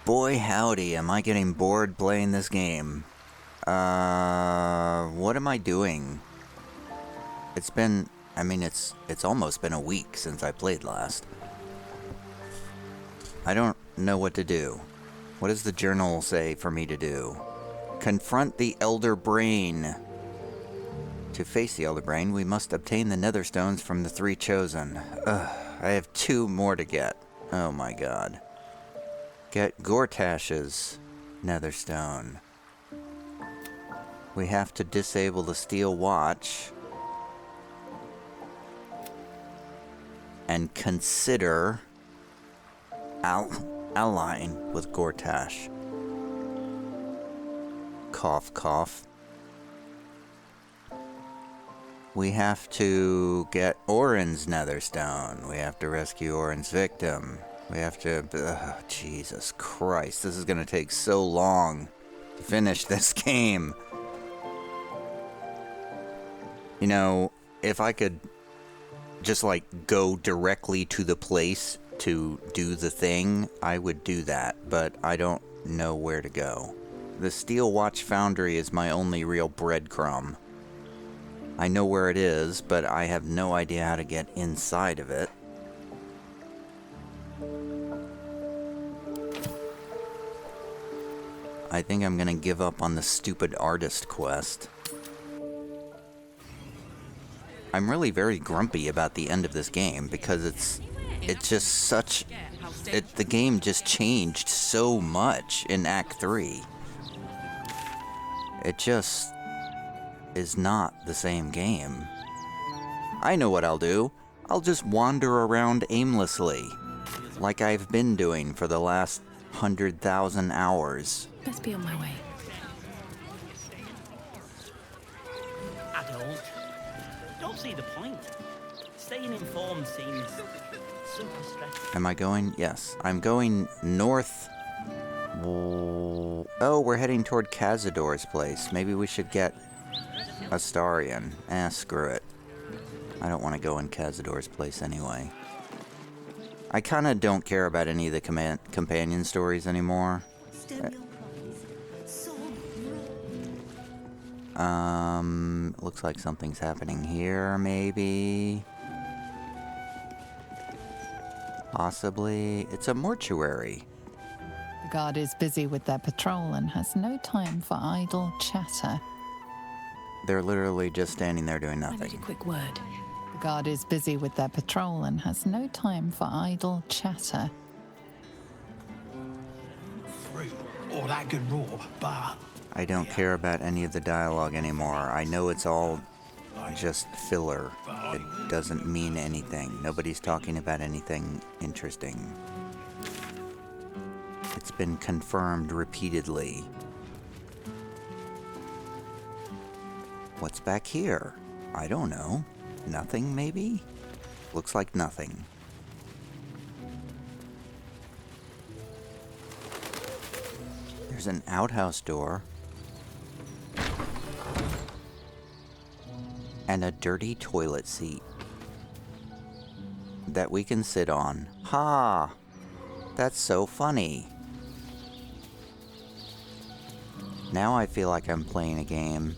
Boy howdy, am I getting bored playing this game. What am I doing? It's almost been a week since I played last. I don't know what to do. What does the journal say for me to do? Confront the Elder Brain. To face the Elder Brain, we must obtain the nether stones from the three chosen. I have 2 more to get. Oh my god. Get Gortash's netherstone. We have to disable the steel watch. And consider allying with Gortash. Cough, cough. We have to get Orin's netherstone. We have to rescue Orin's victim. We have to... Jesus Christ, this is going to take so long to finish this game. You know, if I could just, like, go directly to the place to do the thing, I would do that, but I don't know where to go. The Steel Watch Foundry is my only real breadcrumb. I know where it is, but I have no idea how to get inside of it. I think I'm gonna give up on the stupid artist quest. I'm really very grumpy about the end of this game because it's just such... the game just changed so much in Act 3. It just is not the same game. I know what I'll do. I'll just wander around aimlessly, like I've been doing for the last 100,000 hours. Let's be on my way. I don't see the point. Staying informed seems super stressful. Am I going? Yes. I'm going north. Oh, we're heading toward Cazador's place. Maybe we should get Astarion. Screw it. I don't want to go in Cazador's place anyway. I kind of don't care about any of the companion stories anymore. Looks like something's happening here, maybe. Possibly. It's a mortuary. The guard is busy with their patrol and has no time for idle chatter. They're literally just standing there doing I need a nothing. quick word. The guard is busy with their patrol and has no time for idle chatter. Fruit, all that good raw, but... I don't care about any of the dialogue anymore. I know it's all just filler. It doesn't mean anything. Nobody's talking about anything interesting. It's been confirmed repeatedly. What's back here? I don't know. Nothing, maybe? Looks like nothing. There's an outhouse door. And a dirty toilet seat that we can sit on. Ha! That's so funny. Now I feel like I'm playing a game.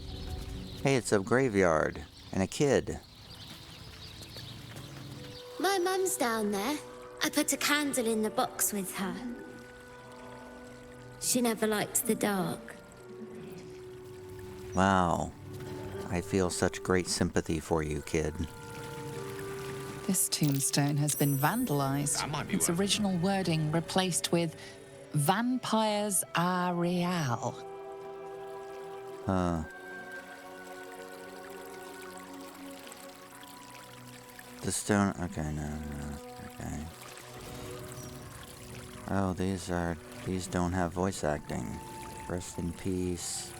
Hey, it's a graveyard and a kid. My mum's down there. I put a candle in the box with her. She never liked the dark. Wow. I feel such great sympathy for you, kid. This tombstone has been vandalized. Its original wording replaced with "Vampires are real." Huh. The stone... Okay, no. Okay. Oh, these don't have voice acting. Rest in peace.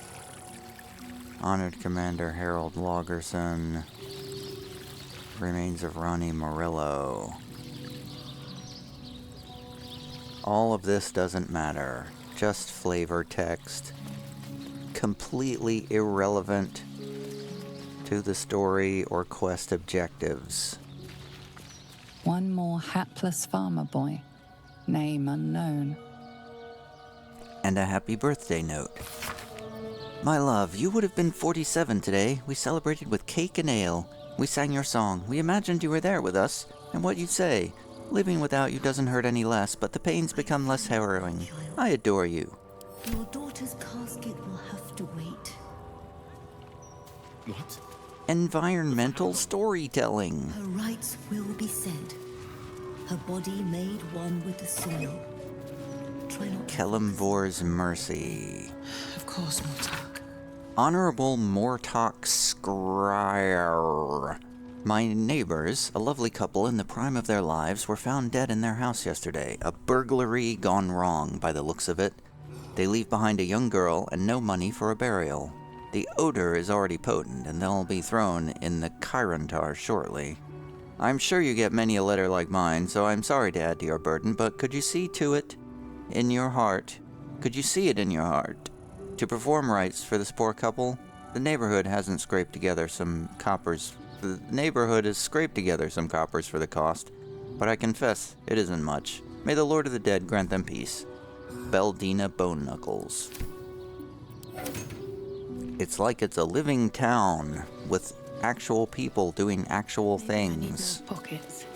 Honored Commander Harold Lagerson. Remains of Ronnie Morello. All of this doesn't matter. Just flavor text. Completely irrelevant to the story or quest objectives. One more hapless farmer boy, name unknown. and a happy birthday note. My love, you would have been 47 today. We celebrated with cake and ale. We sang your song. We imagined you were there with us, and what you'd say. Living without you doesn't hurt any less, but the pains become less harrowing. I adore you. Your daughter's casket will have to wait. What? Environmental storytelling. Her rites will be said. Her body made one with the soil. Try not to... Kelemvor's mercy. Of course, Mortark. Honorable Mortark Scryer. My neighbors, a lovely couple in the prime of their lives, were found dead in their house yesterday. A burglary gone wrong, by the looks of it. They leave behind a young girl and no money for a burial. The odor is already potent, and they'll be thrown in the Chirontar shortly. I'm sure you get many a letter like mine, so I'm sorry to add to your burden, but could you see to it in your heart? Could you see it in your heart? To perform rites for this poor couple? The neighborhood hasn't scraped together some coppers. The neighborhood has scraped together some coppers for the cost, but I confess it isn't much. May the Lord of the Dead grant them peace. Beldina Bone Knuckles. It's like it's a living town with actual people doing actual things. Pockets.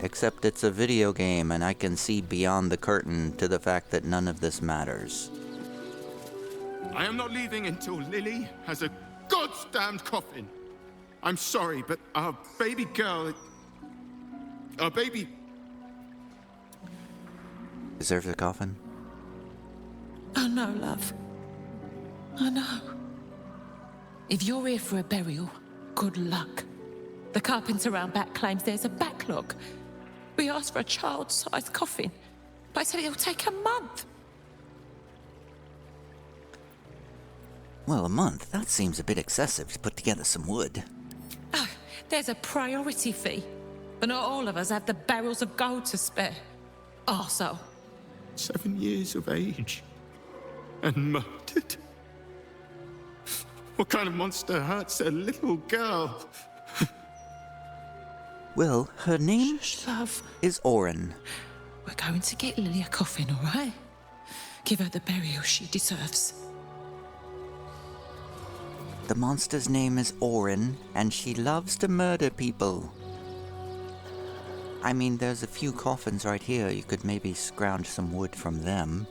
Except it's a video game and I can see beyond the curtain to the fact that none of this matters. I am not leaving until Lily has a goddamned coffin. I'm sorry, but our baby girl... Our baby... Deserves a coffin? Oh no, love. I know. If you're here for a burial, good luck. The carpenter around back claims there's a backlog. We asked for a child-sized coffin, but I said it'll take a month. Well, a month? That seems a bit excessive to put together some wood. Oh, there's a priority fee. But not all of us have the barrels of gold to spare. Also, 7 years of age. And murdered. What kind of monster hurts a little girl? Well, her name Shush, love. is Orin. We're going to get Lily a coffin, all right? Give her the burial she deserves. The monster's name is Orin, and she loves to murder people. I mean, there's a few coffins right here. You could maybe scrounge some wood from them.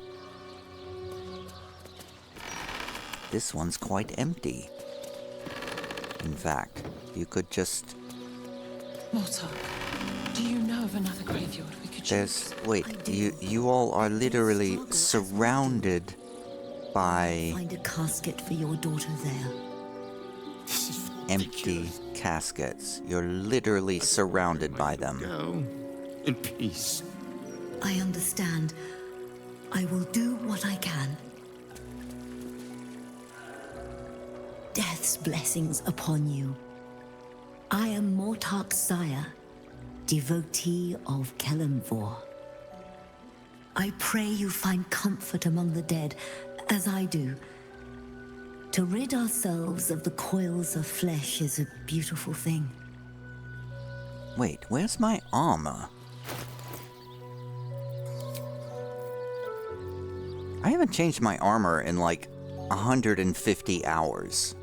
This one's quite empty. In fact, you could just... Mortark, do you know of another graveyard we could There's... use? Wait, you all are literally surrounded by Find a casket for your daughter there. This is empty ridiculous. caskets. You're literally surrounded by them. Girl, in peace. I understand. I will do what I can. Death's blessings upon you. I am Mortark's sire, devotee of Kelemvor. I pray you find comfort among the dead, as I do. To rid ourselves of the coils of flesh is a beautiful thing. Wait, where's my armor? I haven't changed my armor in like 150 hours.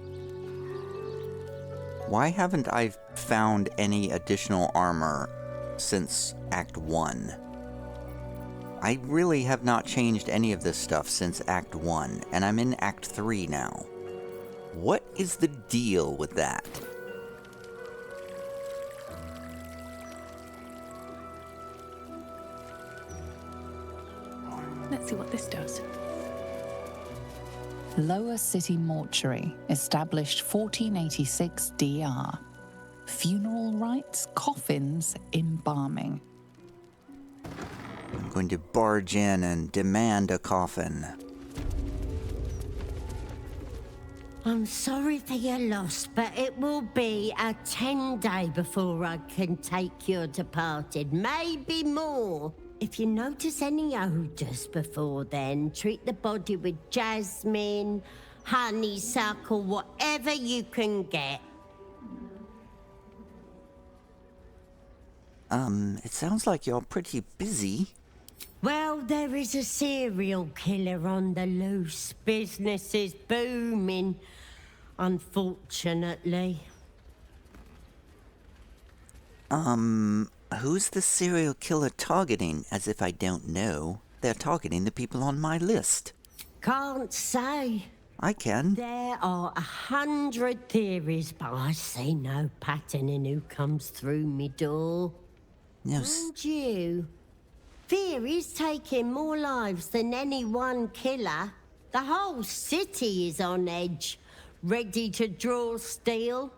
Why haven't I found any additional armor since Act 1? I really have not changed any of this stuff since Act 1, and I'm in Act 3 now. What is the deal with that? Let's see what this does. Lower City Mortuary, established 1486 DR. Funeral rites, coffins, embalming. I'm going to barge in and demand a coffin. I'm sorry for your loss, but it will be a 10-day before I can take your departed, maybe more. If you notice any odours before then, treat the body with jasmine, honeysuckle, whatever you can get. It sounds like you're pretty busy. Well, there is a serial killer on the loose. Business is booming, unfortunately. Who's the serial killer targeting? As if I don't know. They're targeting the people on my list. Can't say. I can. There are 100 theories, but I see no pattern in who comes through me door. No, And you? Theories taking more lives than any one killer. The whole city is on edge, ready to draw steel.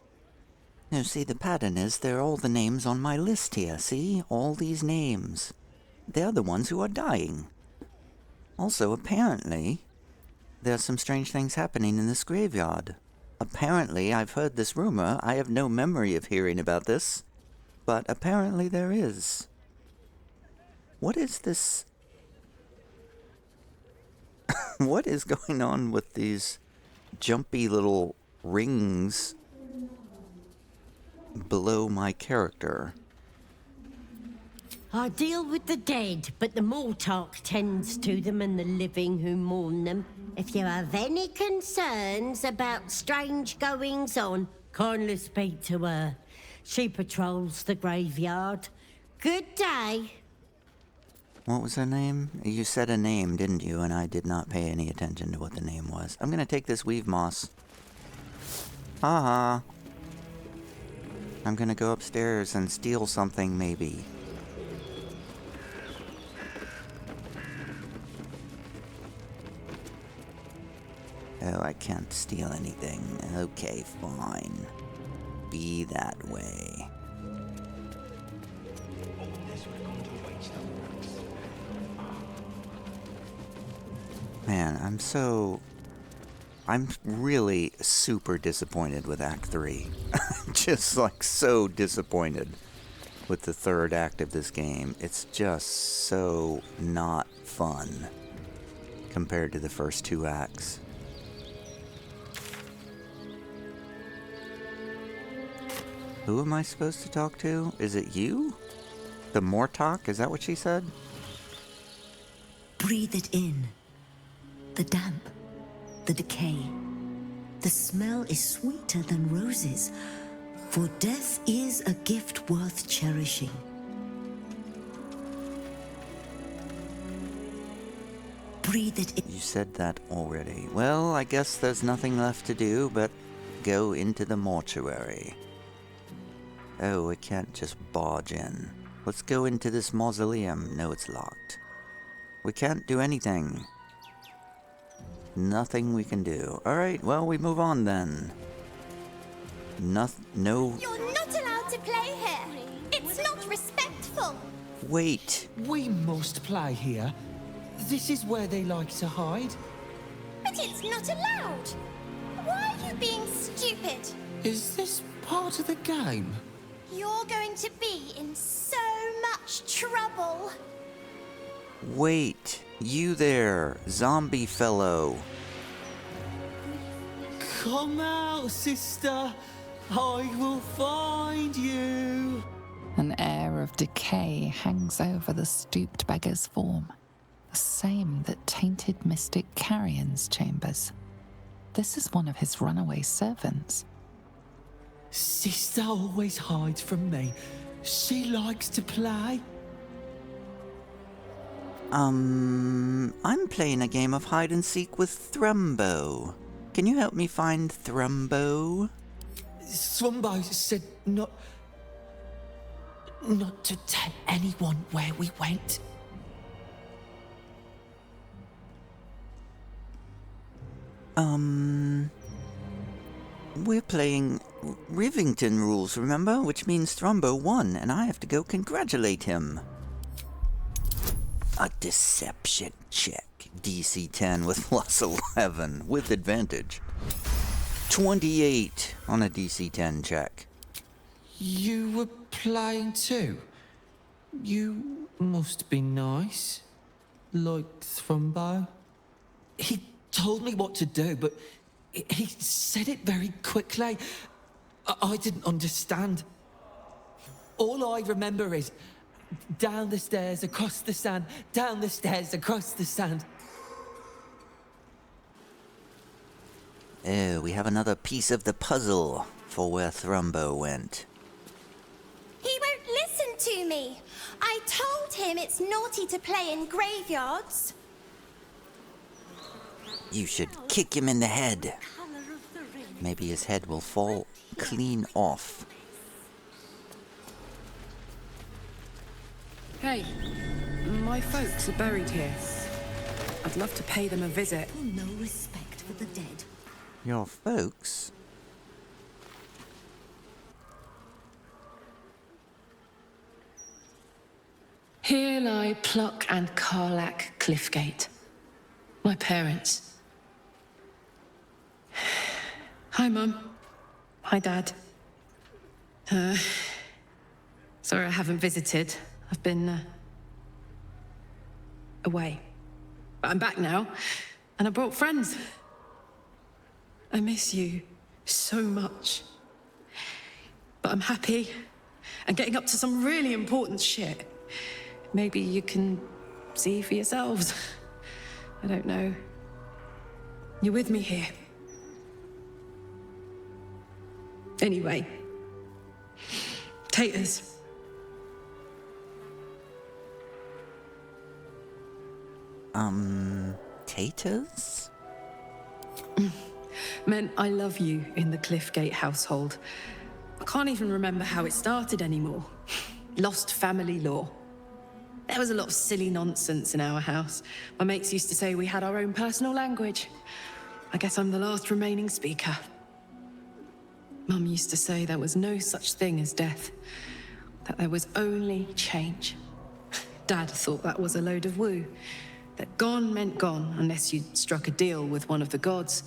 no, see, the pattern is they're all the names on my list here, see? All these names. They're the ones who are dying. Also, apparently, there's some strange things happening in this graveyard. Apparently, I've heard this rumor. I have no memory of hearing about this. But apparently there is. What is this? What is going on with these jumpy little rings below my character? I deal with the dead, but the Mortarch tends to them and the living who mourn them. If you have any concerns about strange goings-on, kindly speak to her. She patrols the graveyard. Good day. What was her name? You said a name, didn't you? And I did not pay any attention to what the name was. I'm gonna take this weave moss. Haha. I'm gonna go upstairs and steal something, maybe. Oh, I can't steal anything. Okay, fine. Be that way. Man, I'm really super disappointed with Act 3. Just like so disappointed with the third act of this game. It's just so not fun compared to the first two acts. Who am I supposed to talk to? Is it you? The Mortarch? Is that what she said? Breathe it in. The damp, the decay. The smell is sweeter than roses, for death is a gift worth cherishing. Breathe it in. You said that already. Well, I guess there's nothing left to do but go into the mortuary. Oh, I can't just barge in. Let's go into this mausoleum. No, it's locked. We can't do anything. Nothing we can do. Alright, well, we move on then. No. You're not allowed to play here. It's not respectful. Wait. We must play here. This is where they like to hide. But it's not allowed. Why are you being stupid? Is this part of the game? You're going to be in so much trouble. Wait. You there, zombie fellow. Come out, sister. I will find you. An air of decay hangs over the stooped beggar's form, the same that tainted mystic Carrion's chambers. This is one of his runaway servants. Sister always hides from me. She likes to play. I'm playing a game of hide and seek with Thrumbo. Can you help me find Thrumbo? Thrumbo said not to tell anyone where we went. We're playing Rivington rules, remember? Which means Thrumbo won, and I have to go congratulate him. A deception check. DC 10 with plus 11, with advantage. 28 on a DC 10 check. You were playing too? You must be nice. Like Thrumbo. He told me what to do, but he said it very quickly. I didn't understand. All I remember is Down the stairs, across the sand. Down the stairs, across the sand. Oh, we have another piece of the puzzle for where Thrumbo went. He won't listen to me. I told him it's naughty to play in graveyards. You should kick him in the head. Maybe his head will fall clean off. Hey, my folks are buried here. I'd love to pay them a visit. No respect for the dead. Your folks? Here lie Pluck and Karlach Cliffgate. My parents. Hi, Mum. Hi, Dad. Sorry I haven't visited. I've been, away. But I'm back now, and I brought friends. I miss you so much. But I'm happy, and getting up to some really important shit. Maybe you can see for yourselves. I don't know. You're with me here. Anyway. Taters. Taters? Meant I love you in the Cliffgate household. I can't even remember how it started anymore. Lost family law. There was a lot of silly nonsense in our house. My mates used to say we had our own personal language. I guess I'm the last remaining speaker. Mum used to say there was no such thing as death, that there was only change. Dad thought that was a load of woo, that gone meant gone unless you'd struck a deal with one of the gods.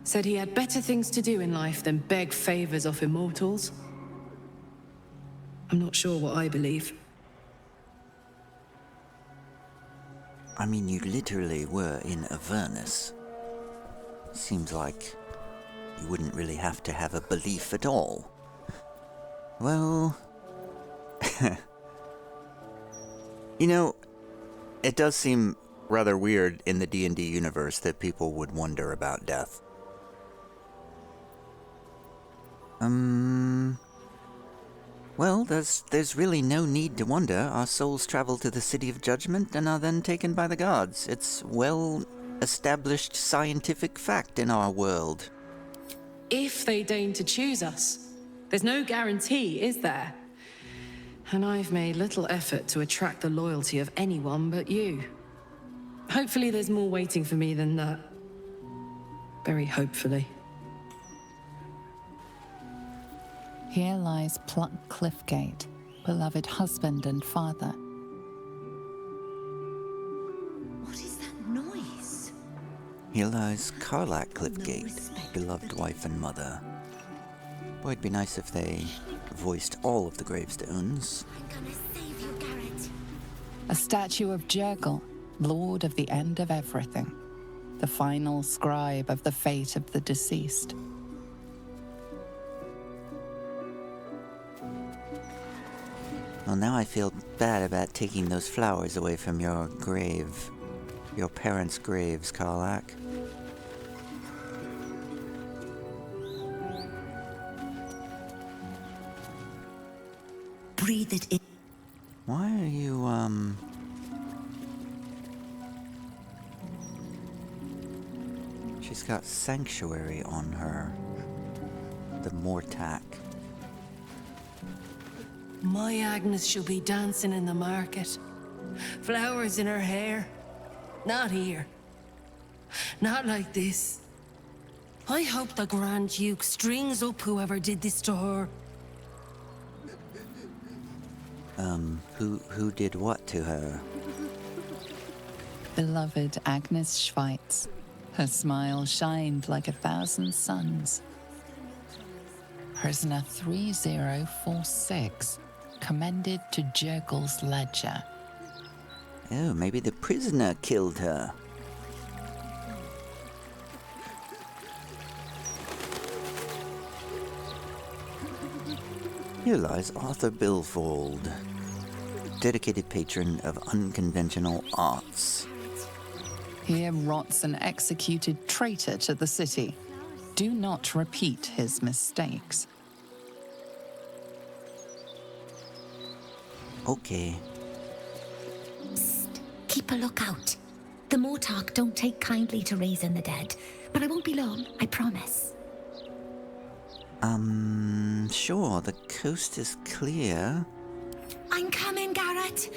Said he had better things to do in life than beg favors off immortals. I'm not sure what I believe. I mean, you literally were in Avernus. Seems like you wouldn't really have to have a belief at all. Well... You know, it does seem rather weird in the D&D universe that people would wonder about death. Well, there's really no need to wonder. Our souls travel to the City of Judgment and are then taken by the gods. It's well-established scientific fact in our world. If they deign to choose us. There's no guarantee, is there? And I've made little effort to attract the loyalty of anyone but you. Hopefully there's more waiting for me than that. Very hopefully. Here lies Pluck Cliffgate, beloved husband and father. What is that noise? Here lies Karlach Cliffgate, beloved wife and mother. Boy, it'd be nice if they voiced all of the gravestones. I'm gonna save you, Garrett. A statue of Jurgle, lord of the end of everything, the final scribe of the fate of the deceased. Well, now I feel bad about taking those flowers away from your grave. Your parents' graves, Karlach. Breathe it in. Why are you, She's got sanctuary on her. The Mortac. My Agnes shall be dancing in the market. Flowers in her hair. Not here. Not like this. I hope the Grand Duke strings up whoever did this to her. Who did what to her? Beloved Agnes Schweitz. Her smile shined like 1,000 suns. Prisoner 3046, commended to Jurgle's ledger. Oh, maybe the prisoner killed her. Here lies Arthur Bilfold. dedicated patron of unconventional arts. Here rots an executed traitor to the city. Do not repeat his mistakes. Okay. Psst. Keep a lookout. The Mortark don't take kindly to raising the dead, but I won't be long, I promise. Sure, the coast is clear. I'm coming, Garrett.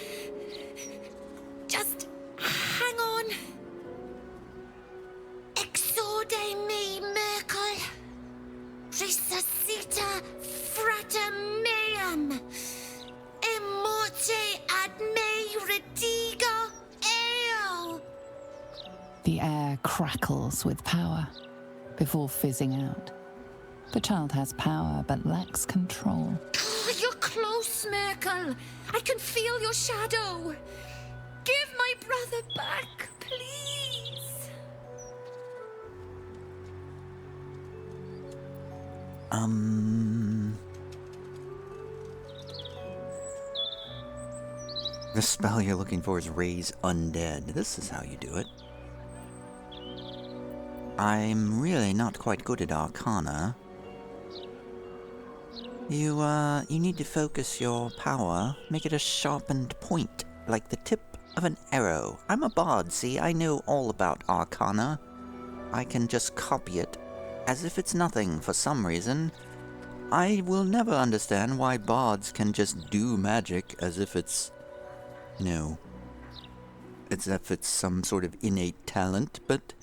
Just hang on. Exorde me, Merkel. Resuscita frater meum. Immorte ad me redigo eo. The air crackles with power before fizzing out. The child has power but lacks control. You're close, Merkel. I can feel your shadow. Give my brother back, please. The spell you're looking for is Raise Undead. This is how you do it. I'm really not quite good at Arcana. You need to focus your power, make it a sharpened point, like the tip of an arrow. I'm a bard, see? I know all about Arcana. I can just copy it, as if it's nothing for some reason. I will never understand why bards can just do magic as if it's, as if it's some sort of innate talent, but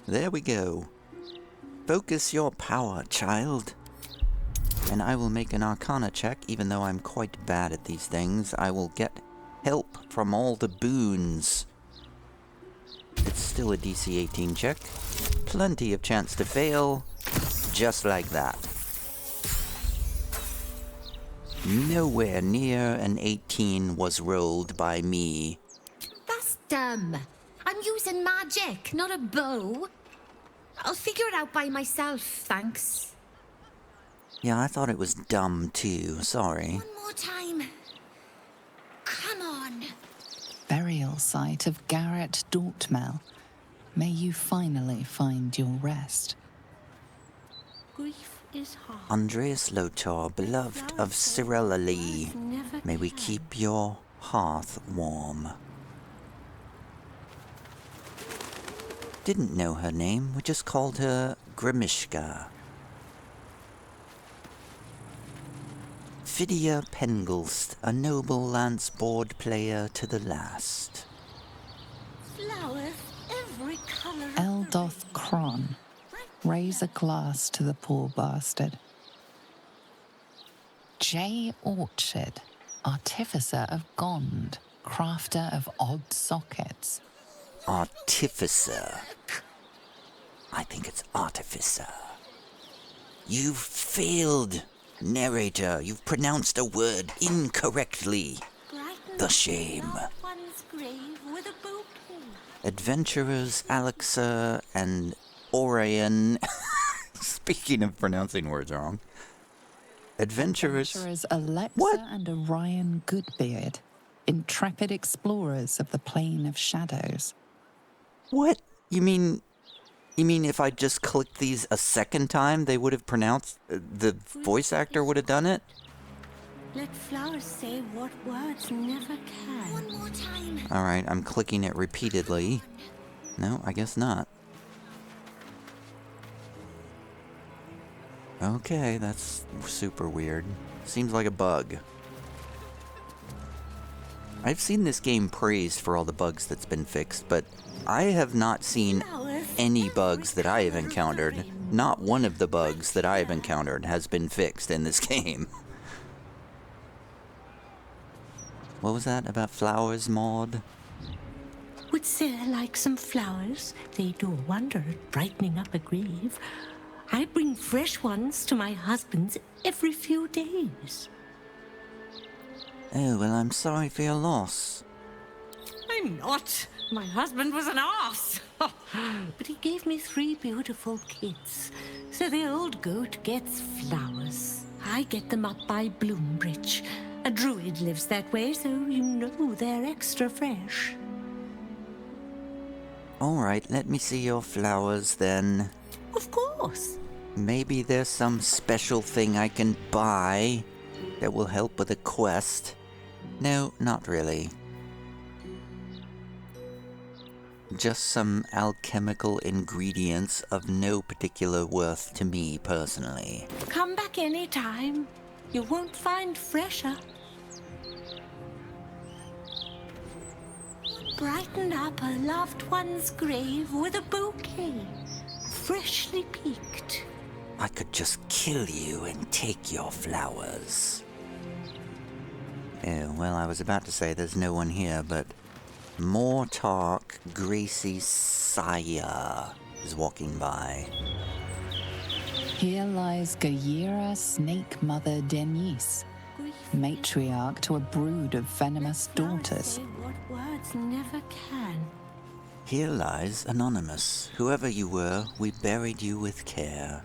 there we go. Focus your power, child. And I will make an Arcana check, even though I'm quite bad at these things. I will get help from all the boons. It's still a DC 18 check. Plenty of chance to fail, just like that. Nowhere near an 18 was rolled by me. That's dumb. I'm using magic, not a bow. I'll figure it out by myself, thanks. Yeah, I thought it was dumb too, sorry. One more time. Come on. Burial site of Garrett Dortmel. May you finally find your rest. Grief is hard. Andreas Lothar, beloved of Cyrilla Lee, may we keep your hearth warm. Didn't know her name, we just called her Grimishka. Fidia Pengulst, a noble lance board player to the last. Flowers, every color. Eldoth Kron, raise a glass to the poor bastard. J. Orchard, artificer of Gond, crafter of odd sockets. Artificer. I think it's artificer. You've failed, narrator. You've pronounced a word incorrectly. The shame. One's grave with a bouquet. Adventurers Alexa and Orion. Speaking of pronouncing words wrong. Adventurers Alexa What? and Orion Goodbeard, intrepid explorers of the Plane of Shadows. What? You mean if I just clicked these a second time, they would have pronounced, the voice actor would have done it? Let flowers say what words never can. One more time. Alright, I'm clicking it repeatedly. No, I guess not. Okay, that's super weird. Seems like a bug. I've seen this game praised for all the bugs that's been fixed, but I have not seen any bugs that I have encountered. Not one of the bugs that I have encountered has been fixed in this game. What was that about flowers, Maud? Would Sarah like some flowers? They do a wonder at brightening up a grave. I bring fresh ones to my husband's every few days. Oh, well, I'm sorry for your loss. I'm not. My husband was an arse. But he gave me 3 beautiful kids. So the old goat gets flowers. I get them up by Bloombridge. A druid lives that way, so you know they're extra fresh. Alright, let me see your flowers then. Of course. Maybe there's some special thing I can buy that will help with a quest. No, not really. Just some alchemical ingredients of no particular worth to me personally. Come back anytime. You won't find fresher. Brighten up a loved one's grave with a bouquet, freshly picked. I could just kill you and take your flowers. Oh, well, I was about to say there's no one here, but Mortark Gracie Saya is walking by. Here lies Gayera Snake Mother Denise, matriarch to a brood of venomous daughters. Say what words never can. Here lies Anonymous. Whoever you were, we buried you with care.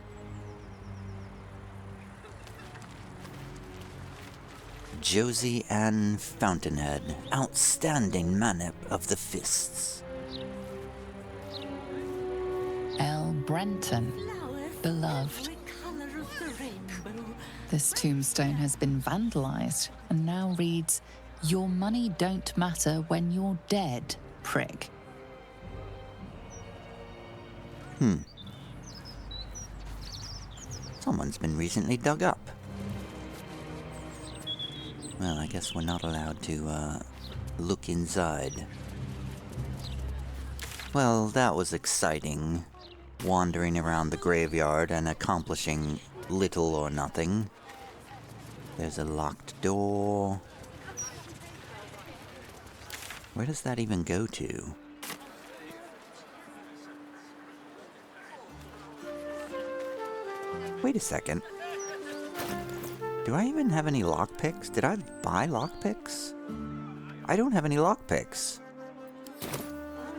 Josie Ann Fountainhead, outstanding manip of the fists. L. Brenton, beloved. This tombstone has been vandalized and now reads, "Your money don't matter when you're dead, prig." Someone's been recently dug up. Well, I guess we're not allowed to, look inside. Well, that was exciting. Wandering around the graveyard and accomplishing little or nothing. There's a locked door. Where does that even go to? Wait a second. Do I even have any lockpicks? Did I buy lockpicks? I don't have any lockpicks.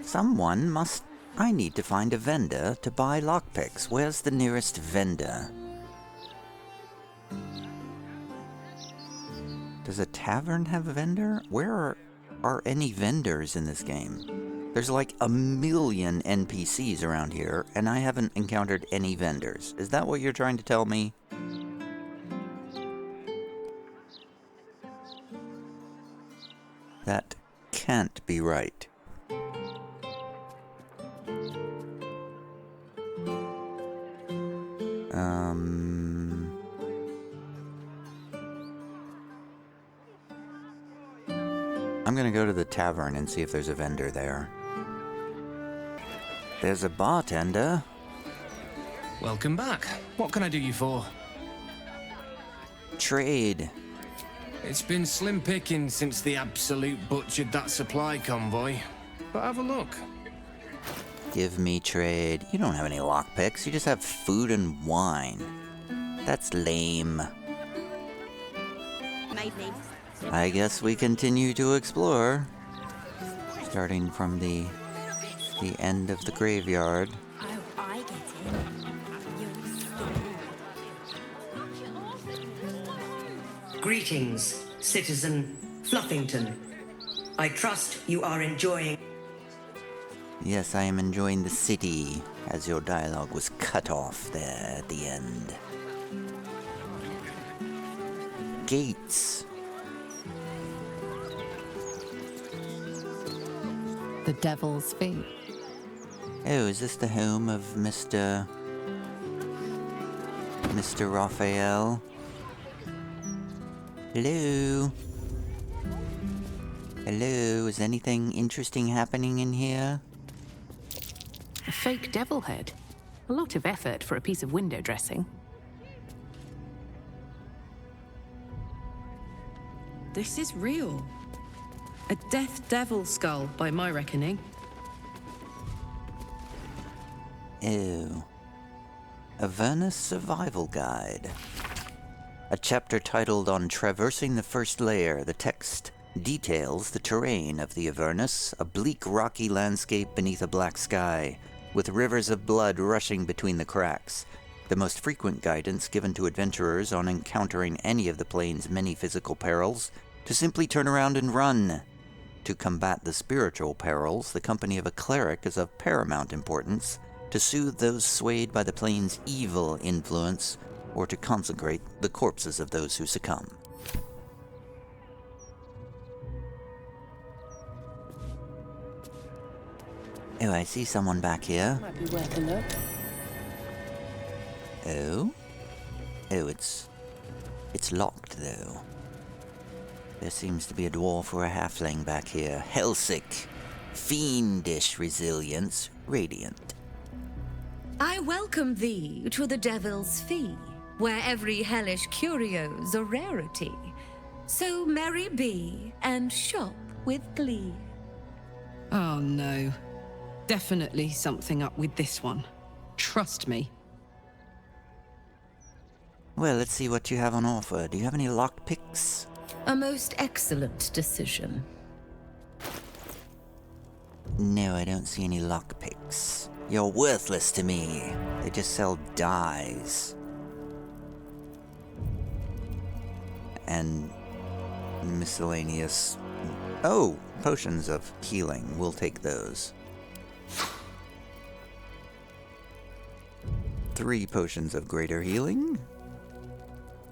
Someone must... I need to find a vendor to buy lockpicks. Where's the nearest vendor? Does a tavern have a vendor? Where are any vendors in this game? There's like 1 million NPCs around here, and I haven't encountered any vendors. Is that what you're trying to tell me? That can't be right. I'm gonna go to the tavern and see if there's a vendor there. There's a bartender. Welcome back. What can I do you for? Trade. It's been slim picking since the Absolute butchered that supply convoy. But have a look. Give me trade. You don't have any lockpicks. You just have food and wine. That's lame. I guess we continue to explore. Starting from the end of the graveyard. Greetings, citizen Fluffington. I trust you are enjoying... Yes, I am enjoying the city, as your dialogue was cut off there at the end. Gates. The Devil's Feet. Oh, is this the home of Mr. Raphael? Hello? Hello, is anything interesting happening in here? A fake devil head. A lot of effort for a piece of window dressing. This is real. A death devil skull, by my reckoning. Oh. Avernus Survival Guide. A chapter titled On Traversing the First Layer, the text details the terrain of the Avernus, a bleak rocky landscape beneath a black sky, with rivers of blood rushing between the cracks. The most frequent guidance given to adventurers on encountering any of the plane's many physical perils, to simply turn around and run. To combat the spiritual perils, the company of a cleric is of paramount importance, to soothe those swayed by the plane's evil influence, or to consecrate the corpses of those who succumb. Oh, I see someone back here. Might be worth a look. Oh? Oh, it's locked, though. There seems to be a dwarf or a halfling back here. Hellsick. Fiendish resilience. Radiant. I welcome thee to the Devil's Fee, where every hellish curio's a rarity. So merry be, and shop with glee. Oh no. Definitely something up with this one. Trust me. Well, let's see what you have on offer. Do you have any lockpicks? A most excellent decision. No, I don't see any lockpicks. You're worthless to me. They just sell dyes. And miscellaneous... Oh, potions of healing. We'll take those. 3 potions of greater healing.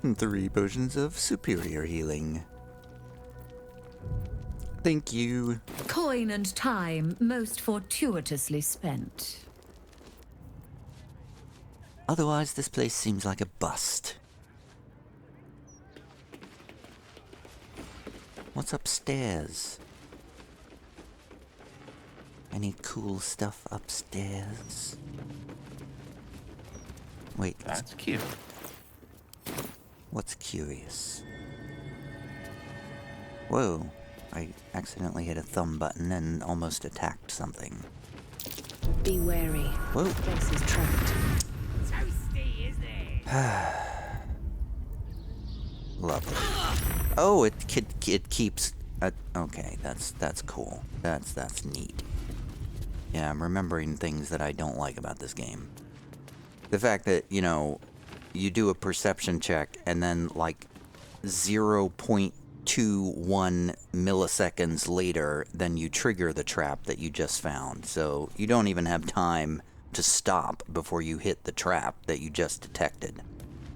3 potions of superior healing. Thank you. Coin and time most fortuitously spent. Otherwise, this place seems like a bust. What's upstairs? Any cool stuff upstairs? Wait. That's cute. What's curious? Whoa. I accidentally hit a thumb button and almost attacked something. Be wary. Whoa. The place is trapped. Toasty, is it? Lovely. Oh, it keeps... okay, that's cool. That's neat. Yeah, I'm remembering things that I don't like about this game. The fact that, you know, you do a perception check and then like 0.21 milliseconds later, then you trigger the trap that you just found. So you don't even have time to stop before you hit the trap that you just detected.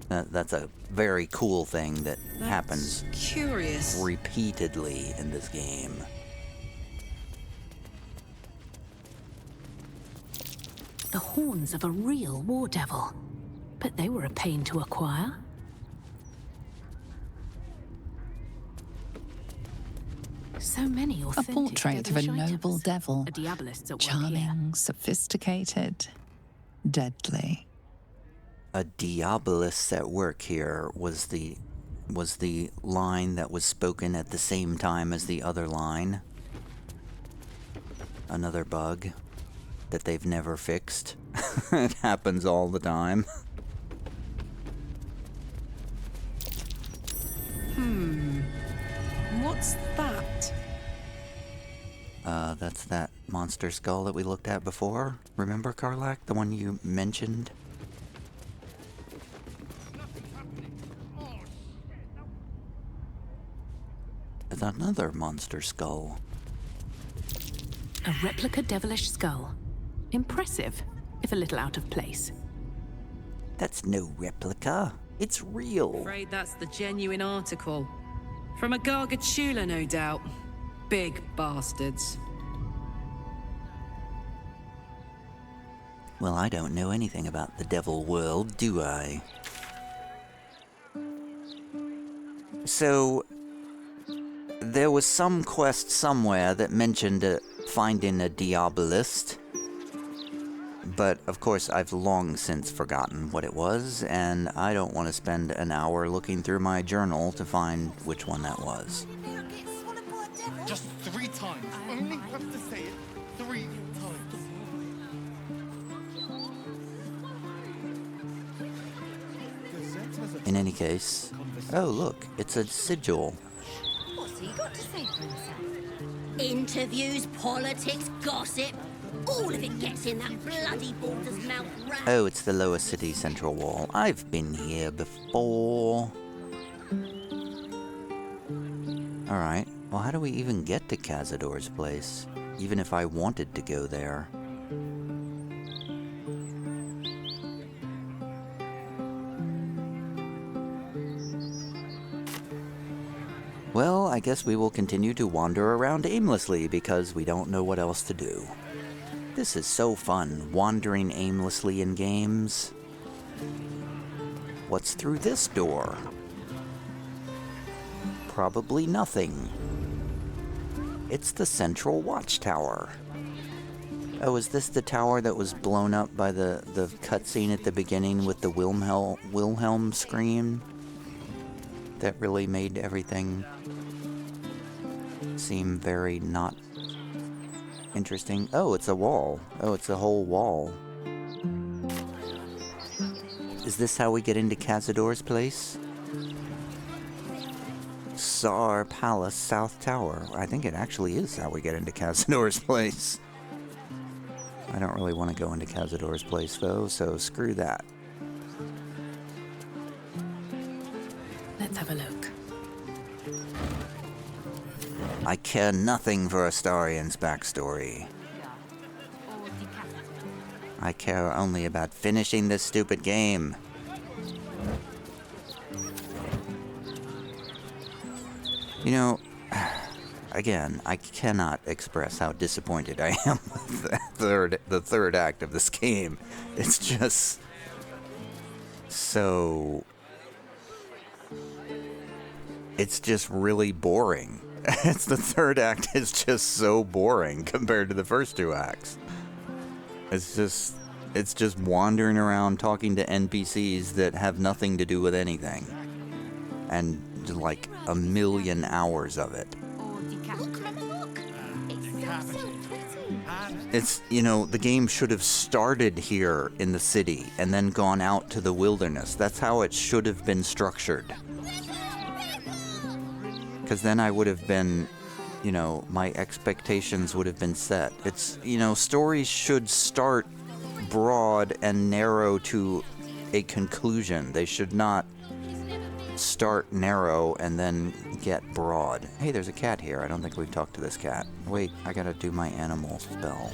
That's a very cool thing that happens curious repeatedly in this game. The horns of a real war devil. But they were a pain to acquire. So many A authentic portrait of a devilish noble items. devil. A diabolist at work Charming, here. sophisticated, deadly. A diabolist at work here was the line that was spoken at the same time as the other line. Another bug that they've never fixed. It happens all the time. What's that? That's that monster skull that we looked at before. Remember, Karlak? The one you mentioned? It's another monster skull. A replica devilish skull. Impressive, if a little out of place. That's no replica. It's real. Afraid that's the genuine article. From a Gargatula, no doubt. Big bastards. Well, I don't know anything about the devil world, do I? So, there was some quest somewhere that mentioned finding a diabolist. But, of course, I've long since forgotten what it was, and I don't want to spend an hour looking through my journal to find which one that was. Just 3 times. I only have to say it 3 times. In any case... Oh, look, it's a sigil. What's he got to say for himself? Interviews, politics, gossip. All of it gets in that bloody Baldur's mouth rat. Oh, it's the lower city central wall. I've been here before. Alright, well how do we even get to Cazador's place? Even if I wanted to go there. Well, I guess we will continue to wander around aimlessly because we don't know what else to do. This is so fun, wandering aimlessly in games. What's through this door? Probably nothing. It's the central watchtower. Oh, is this the tower that was blown up by the cutscene at the beginning with the Wilhelm scream? That really made everything seem very not interesting. Oh, it's a wall. Oh, it's a whole wall. Is this how we get into Cazador's place? Shar Palace South Tower. I think it actually is how we get into Cazador's place. I don't really want to go into Cazador's place though, so screw that. Let's have a look. I care nothing for Astarian's backstory. I care only about finishing this stupid game. You know, again, I cannot express how disappointed I am with the third act of this game. It's just so... It's just really boring. The third act is just so boring compared to the first two acts. It's just wandering around talking to NPCs that have nothing to do with anything. And like a million hours of it. It's, you know, the game should have started here in the city and then gone out to the wilderness. That's how it should have been structured. Because then I would have been, you know, my expectations would have been set. It's, you know, stories should start broad and narrow to a conclusion. They should not start narrow and then get broad. Hey, there's a cat here. I don't think we've talked to this cat. Wait, I gotta do my animal spell.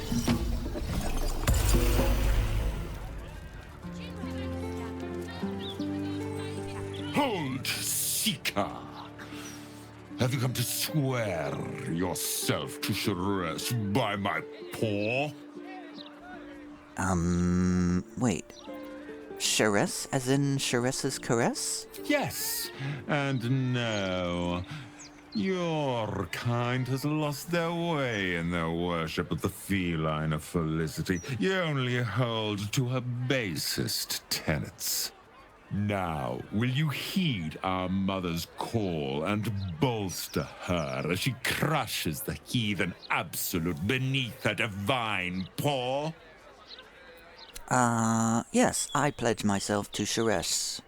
Hold, Seeker! Have you come to swear yourself to Shress by my paw? Wait. Shress, as in Shress's caress? Yes, and no. Your kind has lost their way in their worship of the feline of Felicity. You only hold to her basest tenets. Now, will you heed our mother's call and bolster her as she crushes the heathen absolute beneath her divine paw? Yes, I pledge myself to Shress.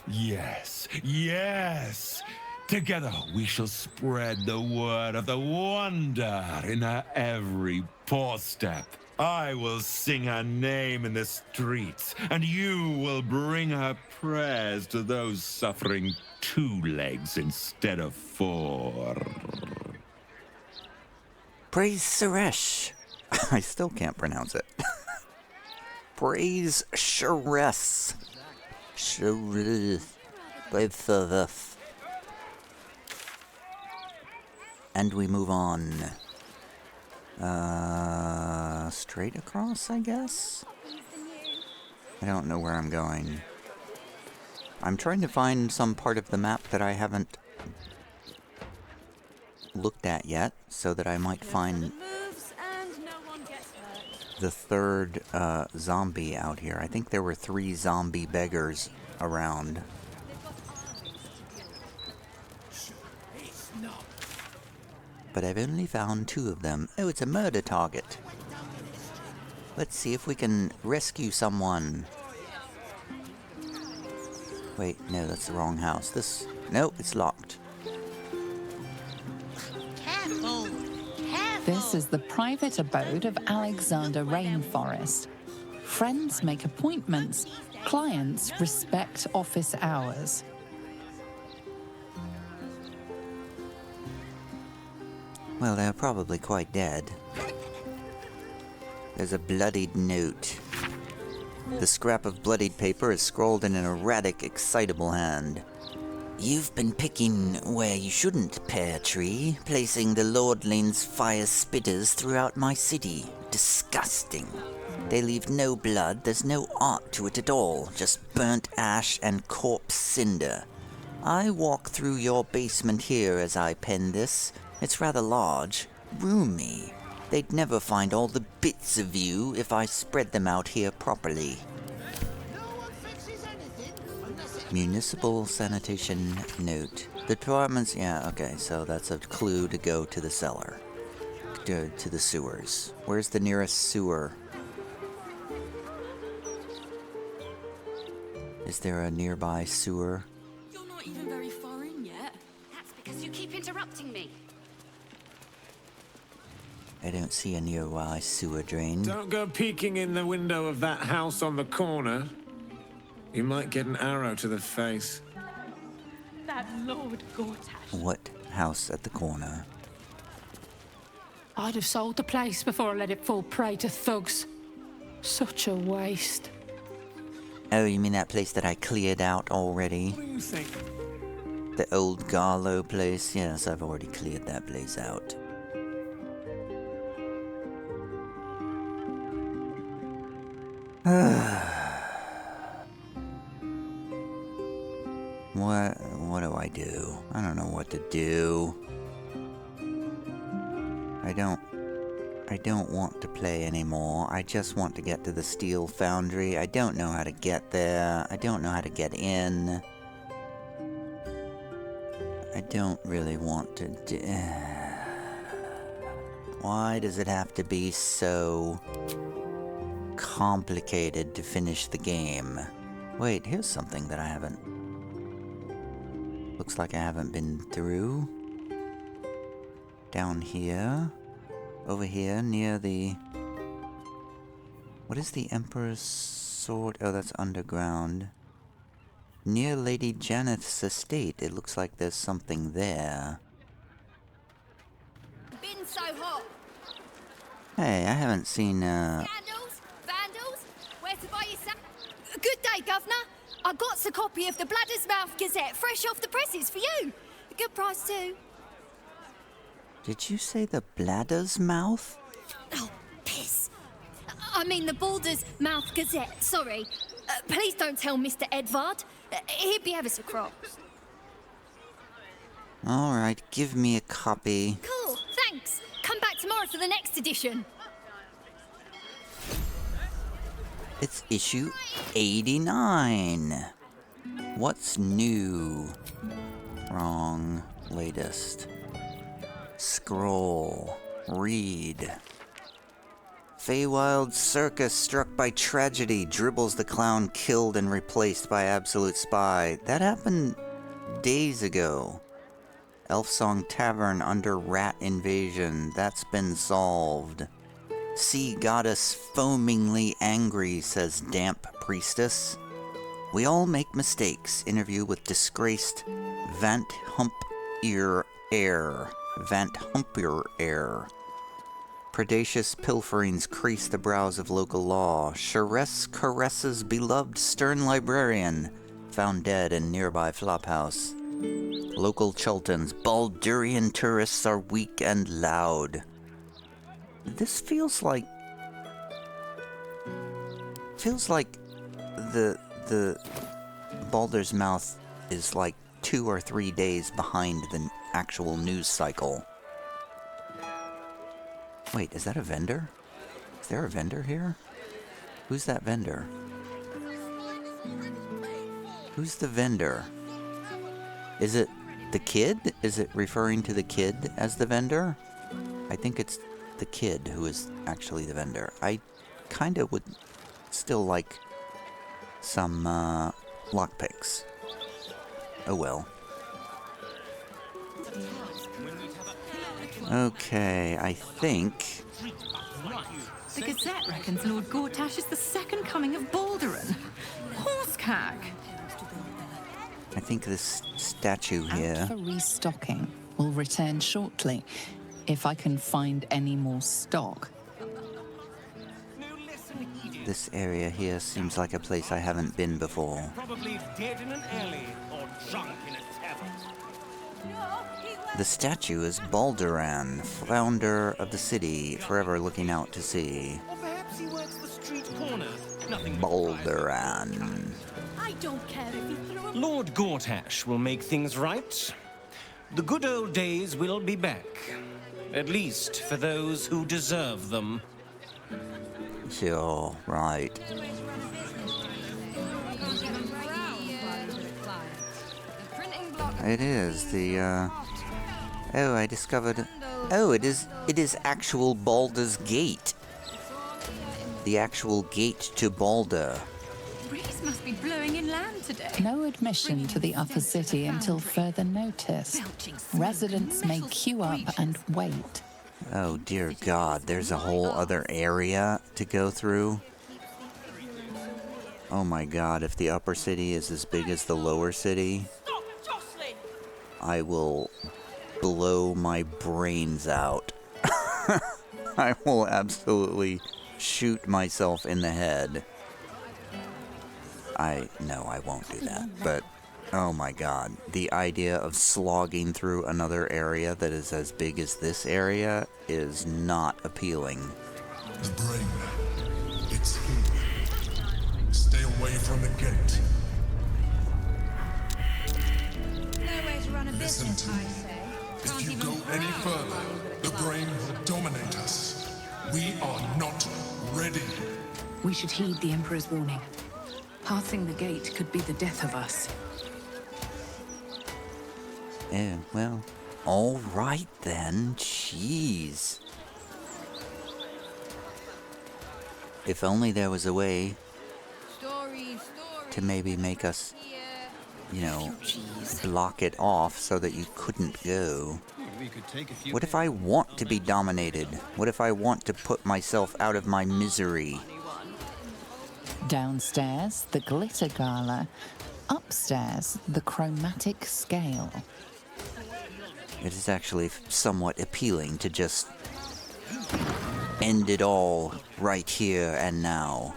Yes, yes! Together we shall spread the word of the wonder in her every paw step. I will sing her name in the streets, and you will bring her prayers to those suffering 2 legs instead of 4. Praise Suresh. I still can't pronounce it. Praise Shress. And we move on. Straight across, I guess? I don't know where I'm going. I'm trying to find some part of the map that I haven't looked at yet, so that I might find the third zombie out here. I think there were 3 zombie beggars around. But I've only found 2 of them. Oh, it's a murder target. Let's see if we can rescue someone. Wait, no, that's the wrong house. No, it's locked. Careful! This is the private abode of Alexander Rainforest. Friends make appointments. Clients respect office hours. Well, they're probably quite dead. There's a bloodied note. The scrap of bloodied paper is scrawled in an erratic, excitable hand. You've been picking where you shouldn't, Pear Tree, placing the lordling's fire spitters throughout my city. Disgusting. They leave no blood, there's no art to it at all, just burnt ash and corpse cinder. I walk through your basement here as I pen this. It's rather large, roomy. They'd never find all the bits of you if I spread them out here properly. Municipal sanitation note. The department's... yeah, okay, so that's a clue to go to the cellar. To the sewers. Where's the nearest sewer? Is there a nearby sewer? You're not even very far in yet. That's because you keep interrupting me. I don't see a nearby sewer drain. Don't go peeking in the window of that house on the corner. You might get an arrow to the face. That Lord Gortash. What house at the corner? I'd have sold the place before I let it fall prey to thugs. Such a waste. Oh, you mean that place that I cleared out already? What do you think? The old Garlow place? Yes, I've already cleared that place out. What do I do? I don't know what to do. I don't want to play anymore. I just want to get to the steel foundry. I don't know how to get there. I don't know how to get in. I don't really want to do... Why does it have to be so complicated to finish the game? Wait, here's something that I haven't... Looks like I haven't been through. Down here. Over here, near the... What is the Emperor's Sword? Oh, that's underground. Near Lady Janeth's estate. It looks like there's something there. Been so hot. Hey, I haven't seen, Scandals? Vandals? Where to buy your Good day, Governor. I got a copy of the Bladder's Mouth Gazette, fresh off the presses for you. A good price, too. Did you say the Bladder's Mouth? Oh, piss. I mean the Balder's Mouth Gazette, sorry. Please don't tell Mr. Edvard. He'd be ever so cross. Alright, give me a copy. Cool, thanks. Come back tomorrow for the next edition. It's issue 89. What's new? Wrong. Latest. Scroll. Read. Feywild circus struck by tragedy. Dribbles the clown killed and replaced by absolute spy. That happened days ago. Elfsong Tavern under rat invasion. That's been solved. Sea goddess foamingly angry, says damp priestess. We all make mistakes. Interview with disgraced Vant Hump Ear Heir. Vant Humpier Heir. Predacious pilferings crease the brows of local law. Sharess caresses beloved stern librarian, found dead in nearby flophouse. Local Chultans, Baldurian tourists are weak and loud. This feels like the Baldur's Mouth is like 2 or 3 days behind the actual news cycle. Wait, is that a vendor? Is there a vendor here? Who's that vendor? Who's the vendor? Is it the kid? Is it referring to the kid as the vendor? I think it's the kid who is actually the vendor. I kind of would still like some lockpicks. Oh well. Okay, I think... The Gazette reckons Lord Gortash is the second coming of Baldurin. Horsecag! I think this statue here... Out for restocking. Will return shortly, if I can find any more stock. This area here seems like a place I haven't been before. Probably dead in an alley or drunk in a tavern. The statue is Balduran, founder of the city, forever looking out to sea. Or perhaps he works the street corner. Nothing Balduran. I don't care if you throw a... Lord Gortash will make things right. The good old days will be back. At least for those who deserve them. Sure, right. It is the, Oh, I discovered... Oh, it is actual Baldur's Gate. The actual gate to Baldur. Breeze must be blowing inland today. No admission to the upper city until further notice. Residents may queue up and wait. Oh dear God, there's a whole other area to go through. Oh my God, if the upper city is as big as the lower city, I will blow my brains out. I will absolutely shoot myself in the head. No, I won't do that, but oh my God, the idea of slogging through another area that is as big as this area is not appealing. The brain, it's here. Stay away from the gate. Nowhere to run a Listen business, to I me. say. If you go any further, the brain will dominate us. We are not ready. We should heed the Emperor's warning. Passing the gate could be the death of us. Yeah, well, all right then. Jeez. If only there was a way to maybe make us, you know, block it off so that you couldn't go. What if I want to be dominated? What if I want to put myself out of my misery? Downstairs, the glitter gala. Upstairs, the chromatic scale. It is actually somewhat appealing to just end it all right here and now.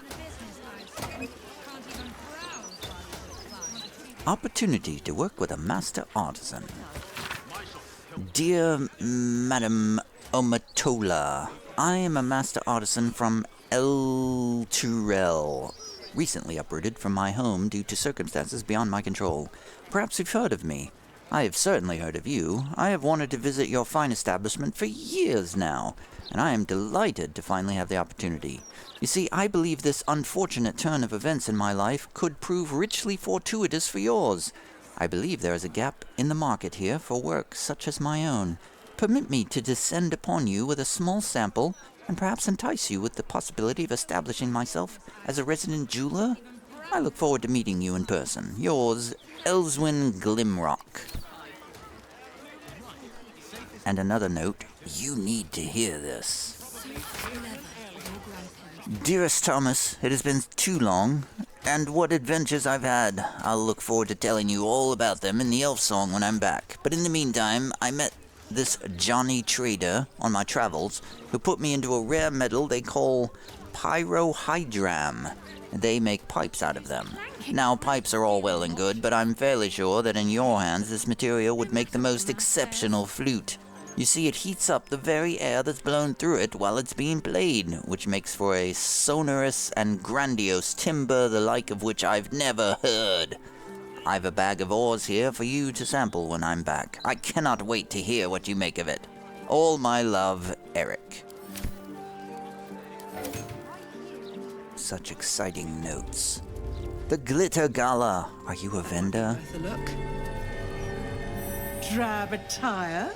Opportunity to work with a master artisan. Dear Madam Omatola, I am a master artisan from El Turel, recently uprooted from my home due to circumstances beyond my control. Perhaps you've heard of me. I have certainly heard of you. I have wanted to visit your fine establishment for years now, and I am delighted to finally have the opportunity. You see, I believe this unfortunate turn of events in my life could prove richly fortuitous for yours. I believe there is a gap in the market here for work such as my own. Permit me to descend upon you with a small sample and perhaps entice you with the possibility of establishing myself as a resident jeweler. I look forward to meeting you in person. Yours, Elswyn Glimrock. And another note, you need to hear this. Dearest Thomas, it has been too long, and what adventures I've had. I'll look forward to telling you all about them in the elf song when I'm back. But in the meantime, I met this Johnny trader on my travels who put me into a rare metal they call pyrohydram. They make pipes out of them. Now, pipes are all well and good, but I'm fairly sure that in your hands this material would make the most exceptional flute. You see, it heats up the very air that's blown through it while it's being played, which makes for a sonorous and grandiose timbre the like of which I've never heard. I've a bag of ores here for you to sample when I'm back. I cannot wait to hear what you make of it. All my love, Eric. Such exciting notes. The Glitter Gala. Are you a vendor? Look. Drab attire,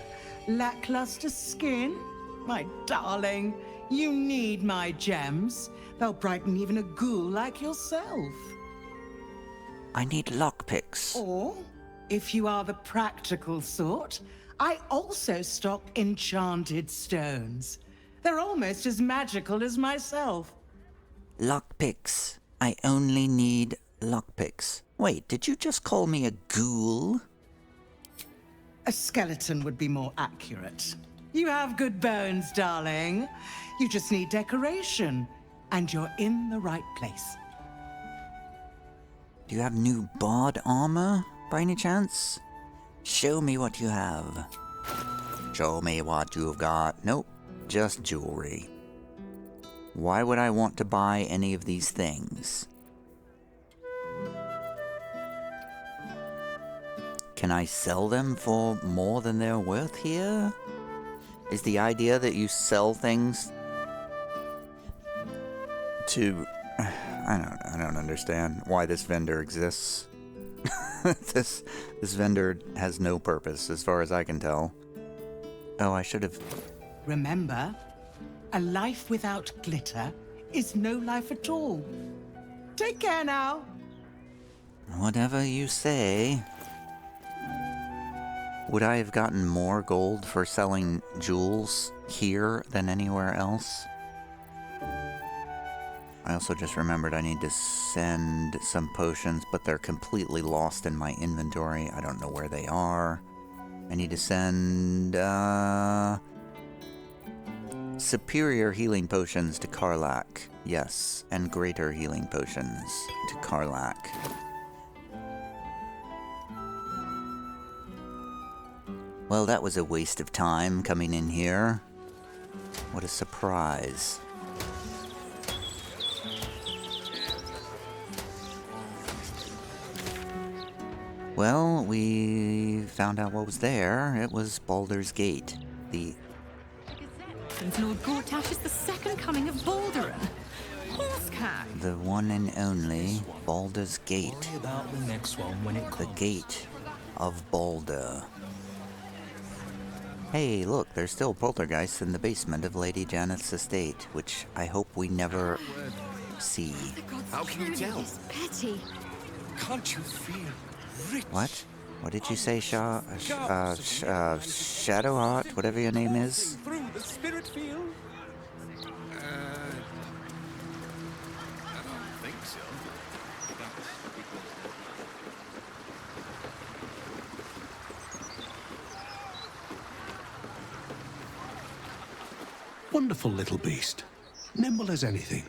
lackluster skin. My darling, you need my gems. They'll brighten even a ghoul like yourself. I need lockpicks. Or, if you are the practical sort, I also stock enchanted stones. They're almost as magical as myself. Lockpicks. I only need lockpicks. Wait, did you just call me a ghoul? A skeleton would be more accurate. You have good bones, darling. You just need decoration, and you're in the right place. Do you have new bard armor, by any chance? Show me what you have. Show me what you've got. Nope, just jewelry. Why would I want to buy any of these things? Can I sell them for more than they're worth here? Is the idea that you sell things to... I don't understand why this vendor exists. This vendor has no purpose, as far as I can tell. Oh, I should have... Remember, a life without glitter is no life at all. Take care now. Whatever you say. Would I have gotten more gold for selling jewels here than anywhere else? I also just remembered I need to send some potions, but they're completely lost in my inventory. I don't know where they are. I need to send, superior healing potions to Karlach. Yes, and greater healing potions to Karlach. Well, that was a waste of time coming in here. What a surprise. Well, we found out what was there. It was Baldur's Gate. Since Lord Gortash is the second coming of Baldur. Horsecag! The one and only Baldur's Gate. Worry about the next one when it comes. The Gate of Baldur. Hey, look, there's still poltergeists in the basement of Lady Janeth's estate, which I hope we never see. How can you tell? Petty. Can't you feel rich? What? What did you say, Shadowheart, whatever your name is? Through the spirit field? I don't think so. Wonderful little beast. Nimble as anything.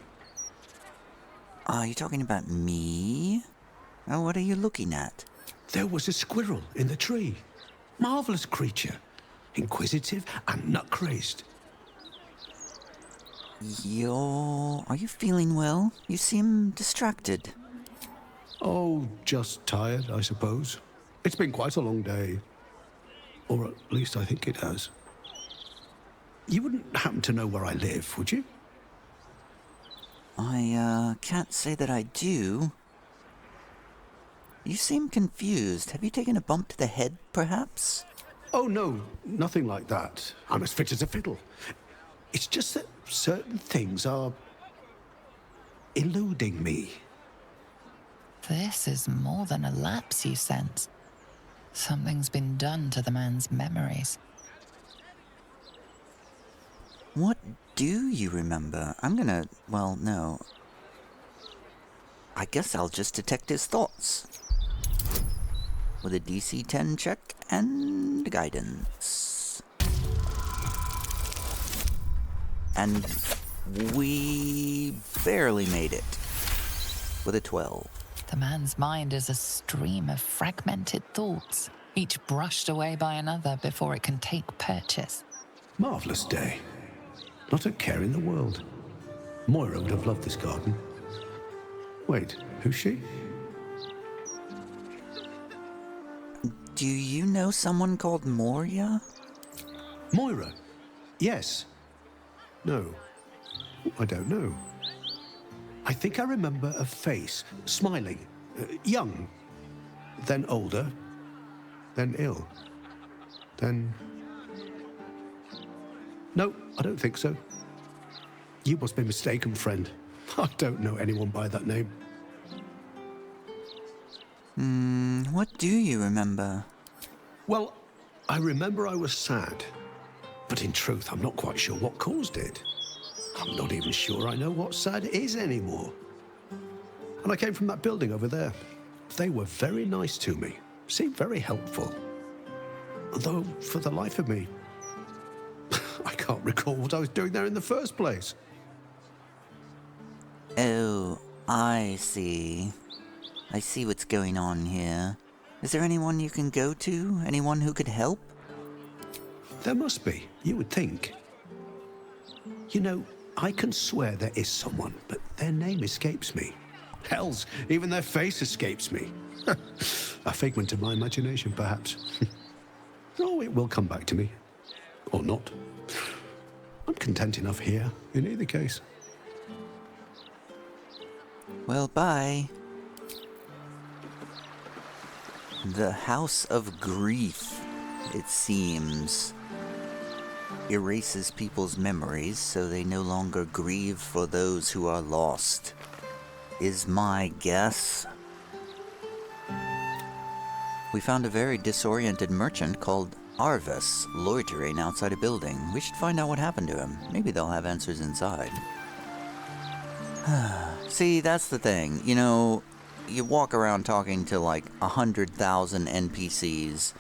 Are you talking about me? Oh, what are you looking at? There was a squirrel in the tree. Marvelous creature. Inquisitive and nut-crazed. Are you feeling well? You seem distracted. Oh, just tired, I suppose. It's been quite a long day. Or at least I think it has. You wouldn't happen to know where I live, would you? I, can't say that I do. You seem confused. Have you taken a bump to the head, perhaps? Oh, no, nothing like that. I'm as fit as a fiddle. It's just that certain things are eluding me. This is more than a lapse, you sense. Something's been done to the man's memories. What do you remember? Well, no. I guess I'll just detect his thoughts. With a DC 10 check and guidance. And we barely made it. With a 12. The man's mind is a stream of fragmented thoughts, each brushed away by another before it can take purchase. Marvelous day. Not a care in the world. Moira would have loved this garden. Wait, who's she? Do you know someone called Moria? Moira? Yes. No. I don't know. I think I remember a face, smiling, young, then older, then ill, then... No, I don't think so. You must be mistaken, friend. I don't know anyone by that name. What do you remember? Well, I remember I was sad, but in truth, I'm not quite sure what caused it. I'm not even sure I know what sad is anymore. And I came from that building over there. They were very nice to me, seemed very helpful. Though, for the life of me, I can't recall what I was doing there in the first place. Oh, I see. I see what's going on here. Is there anyone you can go to? Anyone who could help? There must be, you would think. You know, I can swear there is someone, but their name escapes me. Hells, even their face escapes me. A figment of my imagination, perhaps. Oh, it will come back to me. Or not. I'm content enough here, in either case. Well, bye. The House of Grief, it seems, erases people's memories so they no longer grieve for those who are lost, is my guess. We found a very disoriented merchant called Arvis loitering outside a building. We should find out what happened to him. Maybe they'll have answers inside. See, that's the thing. You know, you walk around talking to like 100,000 NPCs.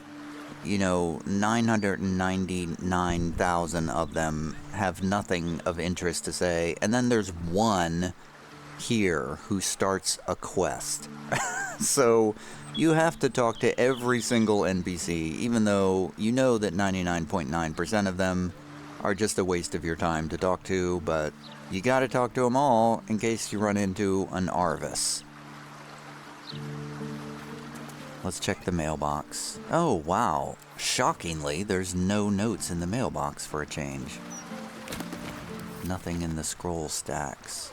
You know, 999,000 of them have nothing of interest to say. And then there's one here who starts a quest. So you have to talk to every single NPC, even though you know that 99.9% of them are just a waste of your time to talk to, but you gotta talk to them all in case you run into an Arvis. Let's check the mailbox. Oh, wow. Shockingly, there's no notes in the mailbox for a change. Nothing in the scroll stacks.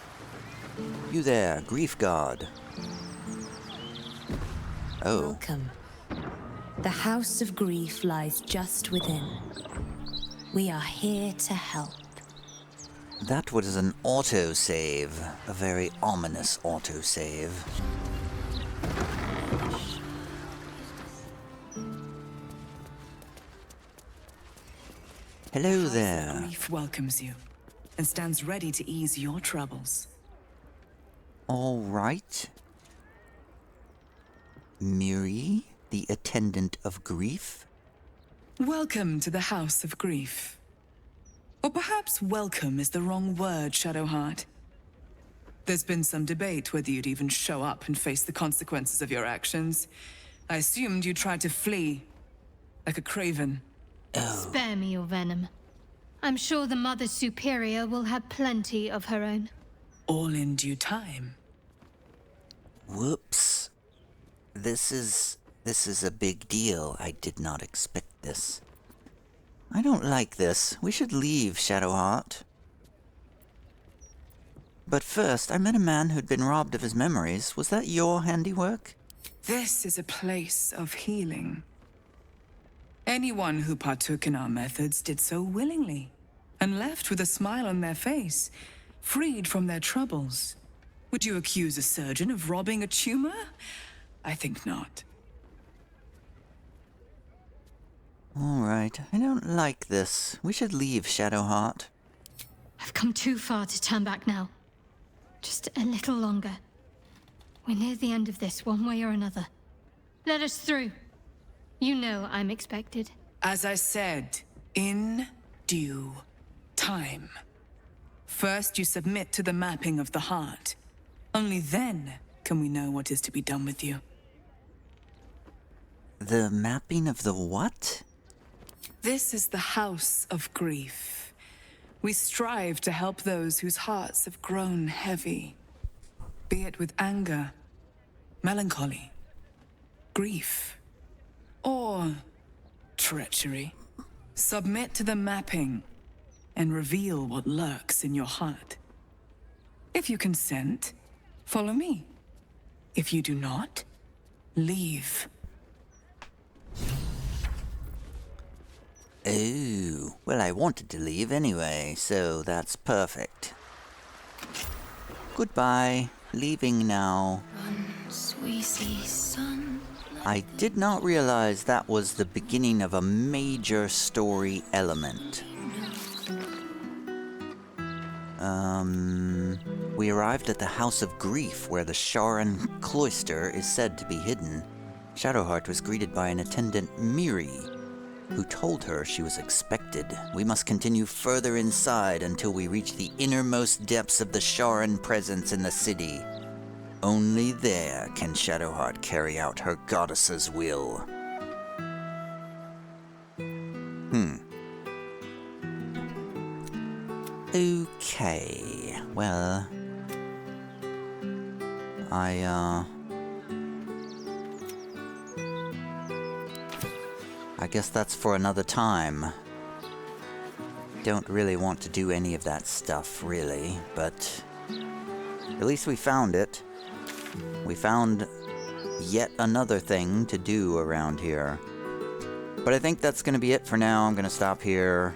You there, Grief God. Oh. Welcome. The House of Grief lies just within. We are here to help. That was an autosave. A very ominous autosave. Hello there. Grief welcomes you and stands ready to ease your troubles. All right. Miri, the attendant of grief? Welcome to the House of Grief. Or perhaps welcome is the wrong word, Shadowheart. There's been some debate whether you'd even show up and face the consequences of your actions. I assumed you tried to flee, like a craven. Spare me your venom. I'm sure the Mother Superior will have plenty of her own. All in due time. Whoops. This is a big deal. I did not expect this. I don't like this. We should leave, Shadowheart. But first, I met a man who'd been robbed of his memories. Was that your handiwork? This is a place of healing. Anyone who partook in our methods did so willingly, and left with a smile on their face, freed from their troubles. Would you accuse a surgeon of robbing a tumor? I think not. All right, I don't like this. We should leave, Shadowheart. I've come too far to turn back now. Just a little longer. We're near the end of this, one way or another. Let us through. You know I'm expected. As I said, in due time. First, you submit to the mapping of the heart. Only then can we know what is to be done with you. The mapping of the what? This is the House of Grief. We strive to help those whose hearts have grown heavy. Be it with anger, melancholy, grief, or treachery. Submit to the mapping and reveal what lurks in your heart. If you consent, follow me. If you do not, leave. Oh, well, I wanted to leave anyway, so that's perfect. Goodbye. Leaving now. Once we see sunlight I did not realize that was the beginning of a major story element. We arrived at the House of Grief, where the Sharan cloister is said to be hidden. Shadowheart was greeted by an attendant, Miri, who told her she was expected. We must continue further inside until we reach the innermost depths of the Sharan presence in the city. Only there can Shadowheart carry out her goddess's will. Okay, well... I guess that's for another time. Don't really want to do any of that stuff, really, but... at least we found it. We found yet another thing to do around here. But I think that's going to be it for now. I'm going to stop here.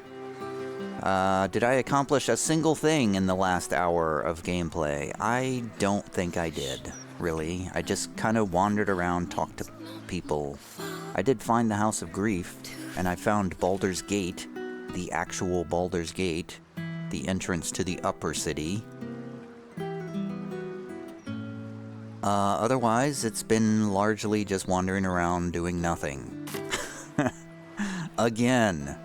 Did I accomplish a single thing in the last hour of gameplay? I don't think I did, really. I just kind of wandered around, talked to people. I did find the House of Grief, and I found Baldur's Gate, the actual Baldur's Gate, the entrance to the upper city. Otherwise, it's been largely just wandering around doing nothing. Again.